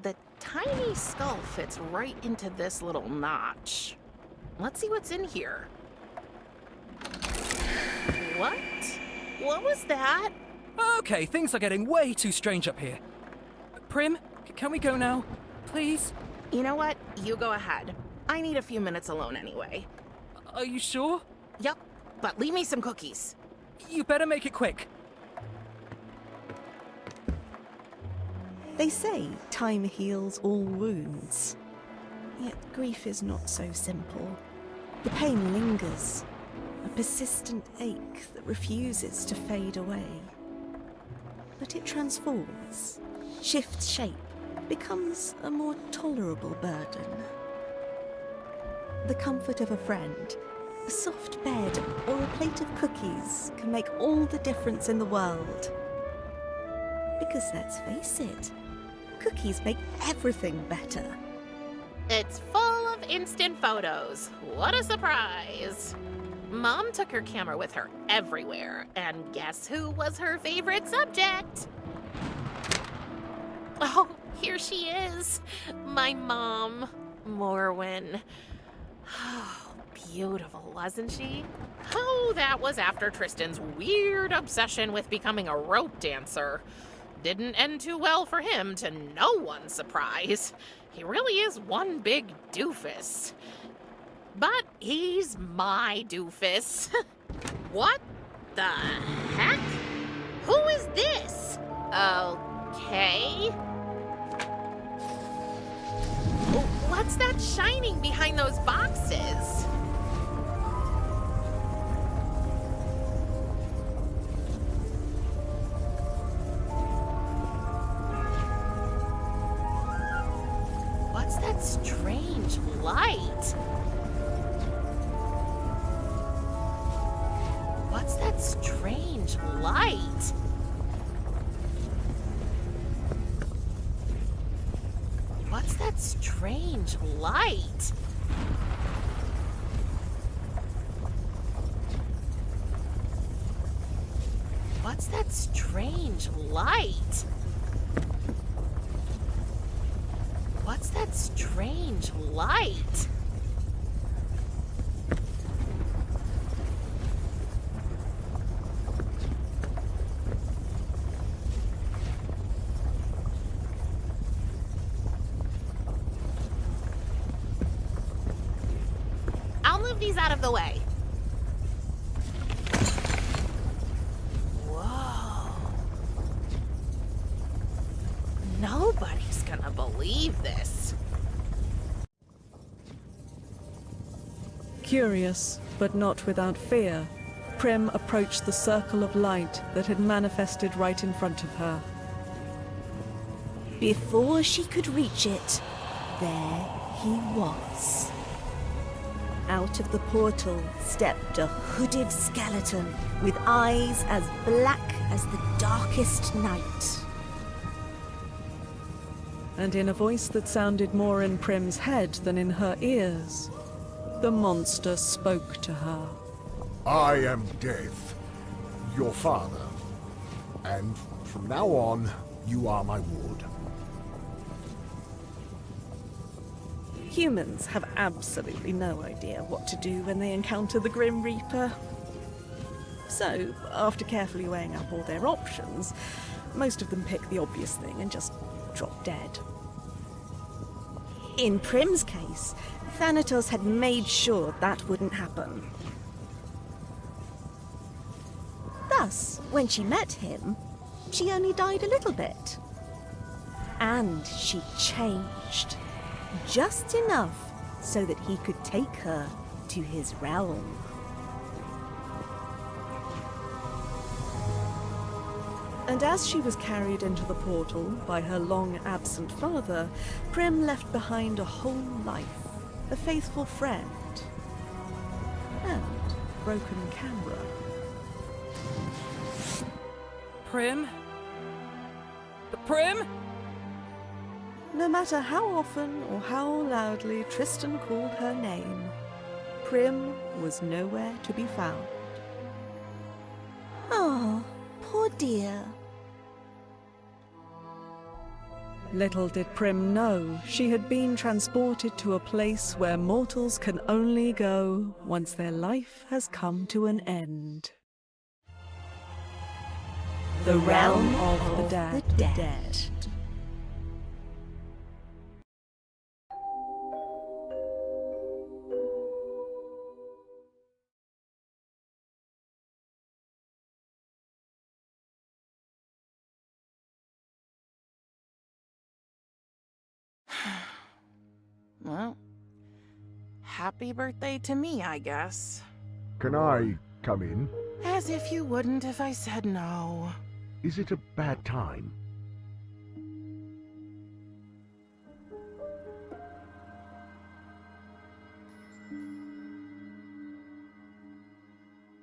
the tiny skull fits right into this little notch. Let's see what's in here. What? What was that? Okay, things are getting way too strange up here. Prim, can we go now? Please? You know what? You go ahead. I need a few minutes alone anyway. Are you sure? Yup, but leave me some cookies. You better make it quick. They say time heals all wounds. Yet grief is not so simple. The pain lingers, a persistent ache that refuses to fade away. But it transforms, shifts shape, becomes a more tolerable burden. The comfort of a friend, a soft bed, or a plate of cookies can make all the difference in the world. Because let's face it, cookies make everything better. It's full of instant photos. What a surprise. Mom took her camera with her everywhere, and guess who was her favorite subject? Oh, here she is. My mom, Morwen. Oh, beautiful, wasn't she? Oh, that was after Tristan's weird obsession with becoming a rope dancer. Didn't end too well for him, to no one's surprise. He really is one big doofus. But he's my doofus. What the heck? Who is this? Okay. What's that shining behind those boxes? What's that strange light? What's that strange light? What's that strange light? What's that strange light? What's that strange light? I'll move these out of the way. Whoa. Nobody's gonna believe this. Curious, but not without fear, Prim approached the circle of light that had manifested right in front of her. Before she could reach it, there he was. Out of the portal stepped a hooded skeleton with eyes as black as the darkest night. And in a voice that sounded more in Prim's head than in her ears, the monster spoke to her. I am Death, your father, and from now on, you are my ward. Humans have absolutely no idea what to do when they encounter the Grim Reaper. So, after carefully weighing up all their options, most of them pick the obvious thing and just drop dead. In Prim's case, Thanatos had made sure that wouldn't happen. Thus, when she met him, she only died a little bit. And she changed. Just enough so that he could take her to his realm. And as she was carried into the portal by her long-absent father, Prim left behind a whole life, a faithful friend, and broken camera. Prim? Prim? No matter how often or how loudly Tristan called her name, Prim was nowhere to be found. Oh, poor dear. Little did Prim know she had been transported to a place where mortals can only go once their life has come to an end. The realm of the dead. Well, happy birthday to me, I guess. Can I come in? As if you wouldn't if I said no. Is it a bad time?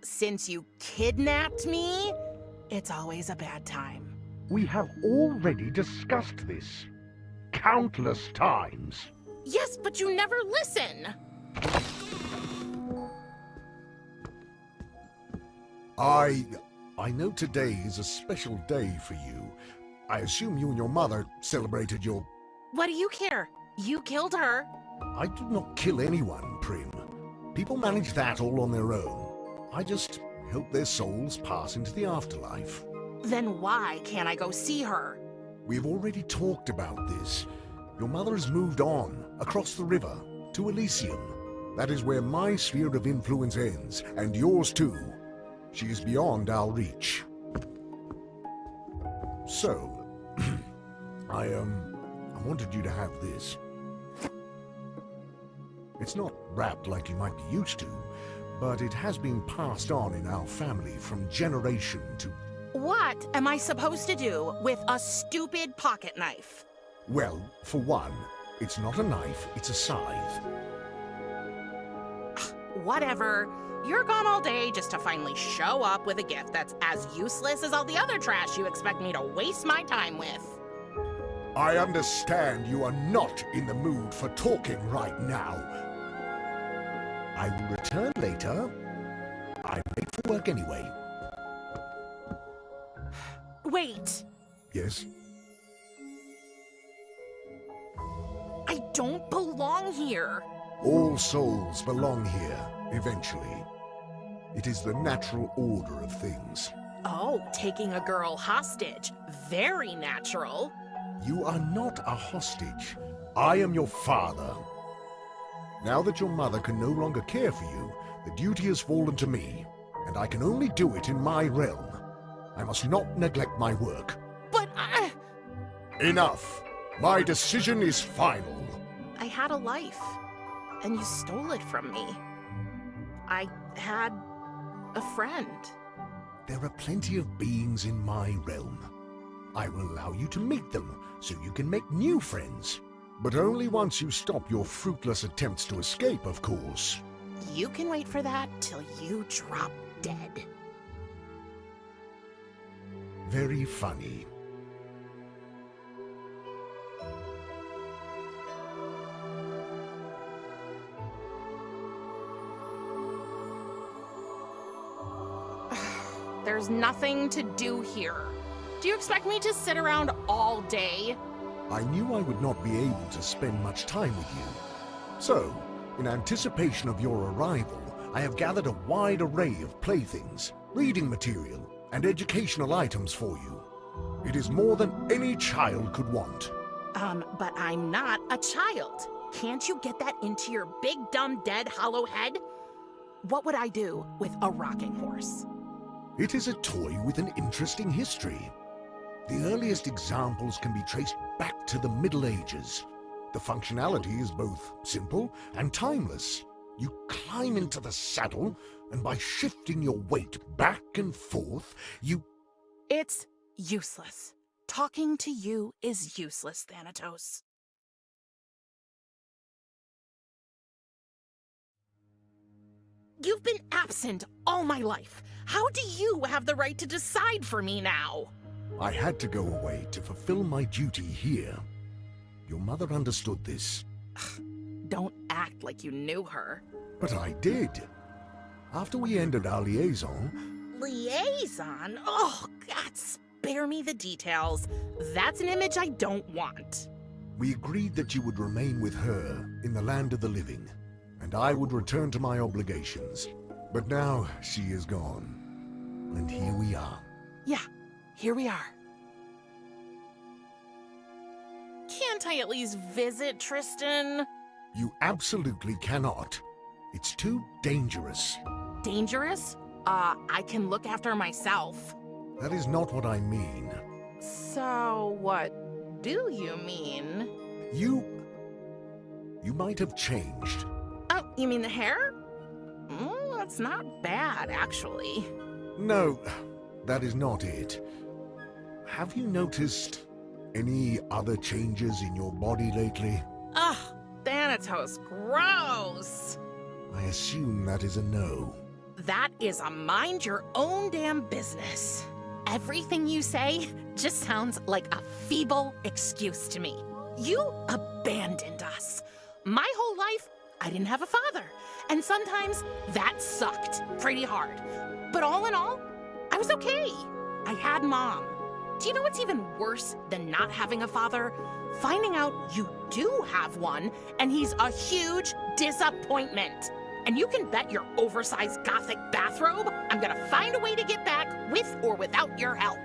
Since you kidnapped me, it's always a bad time. We have already discussed this countless times. Yes, but you never listen. I know today is a special day for you. I assume you and your mother celebrated your... What do you care? You killed her. I did not kill anyone, Prim. People manage that all on their own. I just hope their souls pass into the afterlife. Then why can't I go see her? We've already talked about this. Your mother has moved on, across the river, to Elysium. That is where my sphere of influence ends, and yours too. She is beyond our reach. So, I wanted you to have this. It's not wrapped like you might be used to, but it has been passed on in our family from generation to... What am I supposed to do with a stupid pocket knife? Well, for one, it's not a knife, it's a scythe. Whatever. You're gone all day just to finally show up with a gift that's as useless as all the other trash you expect me to waste my time with. I understand you are not in the mood for talking right now. I will return later. I'm late for work anyway. Wait. Yes? I don't belong here. All souls belong here, eventually. It is the natural order of things. Oh, taking a girl hostage. Very natural. You are not a hostage. I am your father. Now that your mother can no longer care for you, the duty has fallen to me, and I can only do it in my realm. I must not neglect my work. But I... Enough! My decision is final. I had a life, and you stole it from me. I had a friend. There are plenty of beings in my realm. I will allow you to meet them, so you can make new friends. But only once you stop your fruitless attempts to escape, of course. You can wait for that till you drop dead. Very funny. There's nothing to do here. Do you expect me to sit around all day? I knew I would not be able to spend much time with you. So, in anticipation of your arrival, I have gathered a wide array of playthings, reading material, and educational items for you. It is more than any child could want. But I'm not a child. Can't you get that into your big, dumb, dead, hollow head? What would I do with a rocking horse? It is a toy with an interesting history. The earliest examples can be traced back to the Middle Ages. The functionality is both simple and timeless. You climb into the saddle, and by shifting your weight back and forth, you... It's useless. Talking to you is useless, Thanatos. You've been absent all my life. How do you have the right to decide for me now? I had to go away to fulfill my duty here. Your mother understood this. Don't act like you knew her. But I did. After we ended our liaison... Liaison? Oh, that's spare me the details. That's an image I don't want. We agreed that you would remain with her in the land of the living, and I would return to my obligations. But now she is gone, and here we are. Yeah, here we are. Can't I at least visit Tristan? You absolutely cannot. It's too dangerous. Dangerous? I can look after myself. That is not what I mean. So, what do you mean? You might have changed. Oh, you mean the hair? That's not bad, actually. No, that is not it. Have you noticed any other changes in your body lately? Ugh, Thanatos, gross! I assume that is a no. That is a mind your own damn business. Everything you say just sounds like a feeble excuse to me. You abandoned us. My whole life, I didn't have a father. And sometimes that sucked pretty hard. But all in all, I was okay. I had Mom. Do you know what's even worse than not having a father? Finding out you do have one, and he's a huge disappointment. And you can bet your oversized gothic bathrobe I'm gonna find a way to get back with or without your help.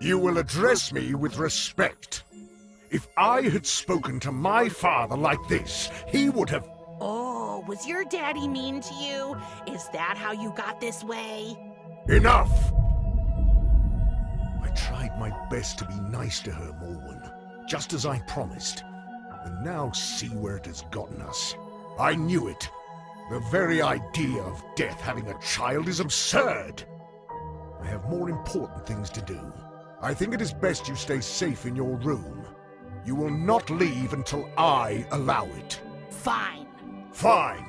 You will address me with respect. If I had spoken to my father like this, he would have... Oh, was your daddy mean to you? Is that how you got this way? Enough! I tried my best to be nice to her, Morwen, just as I promised. And now see where it has gotten us. I knew it. The very idea of death having a child is absurd. I have more important things to do. I think it is best you stay safe in your room. You will not leave until I allow it. Fine. Fine.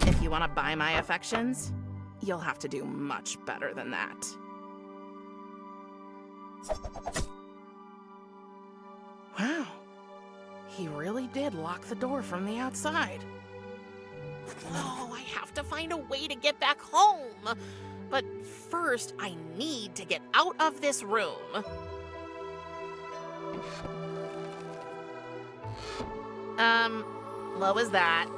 If you want to buy my affections, you'll have to do much better than that. Wow. He really did lock the door from the outside. Oh, I have to find a way to get back home. But first, I need to get out of this room. What was that?